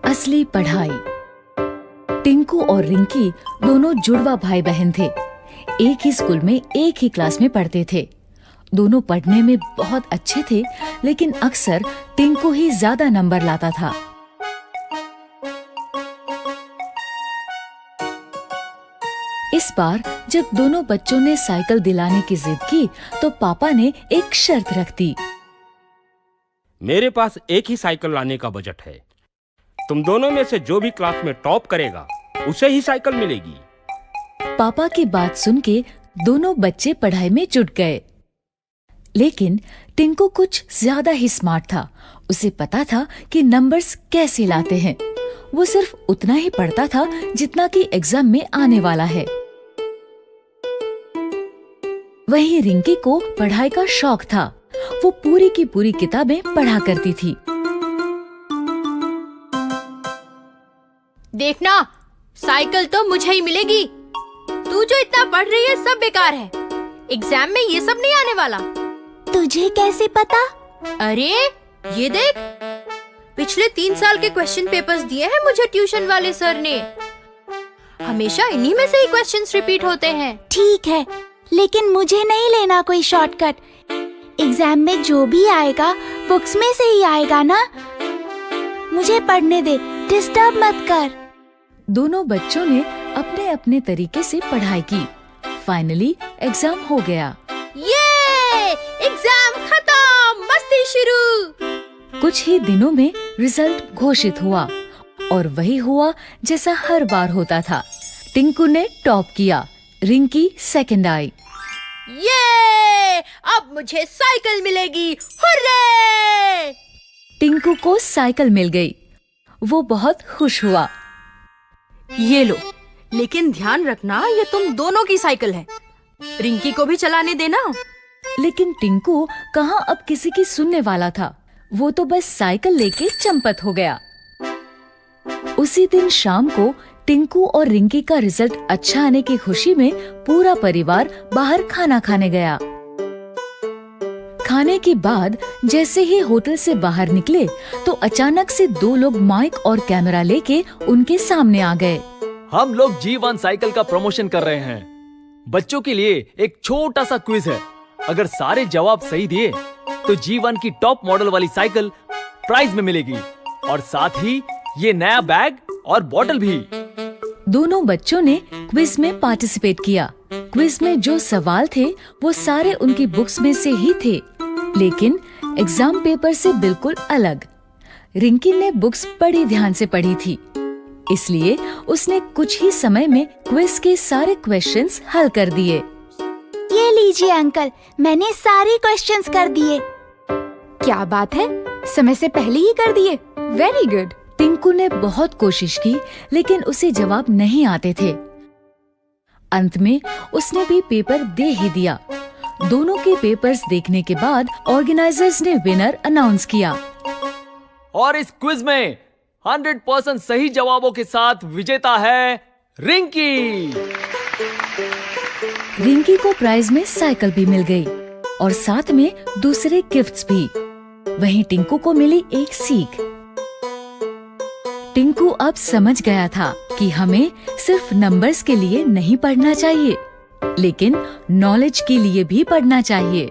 असली पढ़ाई। टिंकू और रिंकी दोनों जुड़वा भाई बहन थे। एक ही स्कूल में एक ही क्लास में पढ़ते थे। दोनों पढ़ने में बहुत अच्छे थे, लेकिन अक्सर टिंकू ही ज्यादा नंबर लाता था। इस बार जब दोनों बच्चों ने साइकिल दिलाने की जिद की, तो पापा ने एक शर्त रख दी। मेरे पास एक ही साइकिल लाने का बजट है। तुम दोनों में से जो भी क्लास में टॉप करेगा उसे ही साइकिल मिलेगी। पापा की बात सुन के दोनों बच्चे पढ़ाई में जुट गए। लेकिन टिंकू कुछ ज्यादा ही स्मार्ट था। उसे पता था कि नंबर्स कैसे लाते हैं। वो सिर्फ उतना ही पढ़ता था जितना कि एग्जाम में आने वाला है। वहीं रिंकी को पढ़ाई का शौक था। वो पूरी की पूरी किताबें पढ़ा करती थी। देखना, साइकिल तो मुझे ही मिलेगी। तू जो इतना पढ़ रही है सब बेकार है। एग्जाम में ये सब नहीं आने वाला। तुझे कैसे पता? अरे ये देख, पिछले 3 साल के क्वेश्चन पेपर्स दिए हैं मुझे ट्यूशन वाले सर ने। हमेशा इन्हीं में से ही क्वेश्चंस रिपीट होते हैं। ठीक है, लेकिन मुझे नहीं लेना कोई शॉर्टकट। एग्जाम में जो भी आएगा बुक्स में से ही आएगा ना। मुझे पढ़ने दे, डिस्टर्ब मत कर। दोनों बच्चों ने अपने अपने तरीके से पढ़ाई की। फाइनली एग्जाम हो गया। ये एग्जाम खत्म, मस्ती शुरू। कुछ ही दिनों में रिजल्ट घोषित हुआ और वही हुआ जैसा हर बार होता था। टिंकू ने टॉप किया, रिंकी सेकंड आई। ये अब मुझे साइकिल मिलेगी, हुर्रे! टिंकू को साइकिल मिल गई। वो बहुत खुश हुआ। ये लो, लेकिन ध्यान रखना ये तुम दोनों की साइकिल है। रिंकी को भी चलाने देना। लेकिन टिंकू कहाँ अब किसी की सुनने वाला था। वो तो बस साइकिल लेके चंपत हो गया। उसी दिन शाम को टिंकू और रिंकी का रिजल्ट अच्छा आने की खुशी में पूरा परिवार बाहर खाना खाने गया। खाने के बाद जैसे ही होटल से बाहर निकले तो अचानक से 2 लोग माइक और कैमरा लेके उनके सामने आ गए। हम लोग G1 साइकिल का प्रमोशन कर रहे हैं। बच्चों के लिए एक छोटा सा क्विज है। अगर सारे जवाब सही दिए तो G1 की टॉप मॉडल वाली साइकिल प्राइज में मिलेगी और साथ ही ये नया बैग और बॉटल भी। दोनों बच्चों ने क्विज में पार्टिसिपेट किया। क्विज में जो सवाल थे वो सारे उनकी बुक्स में से ही थे, लेकिन एग्जाम पेपर से बिल्कुल अलग। रिंकी ने बुक्स बड़ी ध्यान से पढ़ी थी, इसलिए उसने कुछ ही समय में क्विज के सारे क्वेश्चंस हल कर दिए। ये लीजिए अंकल, मैंने सारे क्वेश्चंस कर दिए। क्या बात है, समय से पहले ही कर दिए। Very good. टिंकू ने बहुत कोशिश की, लेकिन उसे जवाब नहीं आते थे। अंत में उसने भी पेपर दे ही दिया। दोनों के पेपर्स देखने के बाद ऑर्गेनाइजर्स ने विनर अनाउंस किया। और इस क्विज में 100% सही जवाबों के साथ विजेता है रिंकी। रिंकी को प्राइज में साइकिल भी मिल गई और साथ में दूसरे गिफ्ट्स भी। वहीं टिंकू को मिली एक सीख। टिंकू अब समझ गया था कि हमें सिर्फ नंबर्स के लिए नहीं पढ़ना चाहिए, लेकिन नॉलेज के लिए भी पढ़ना चाहिए।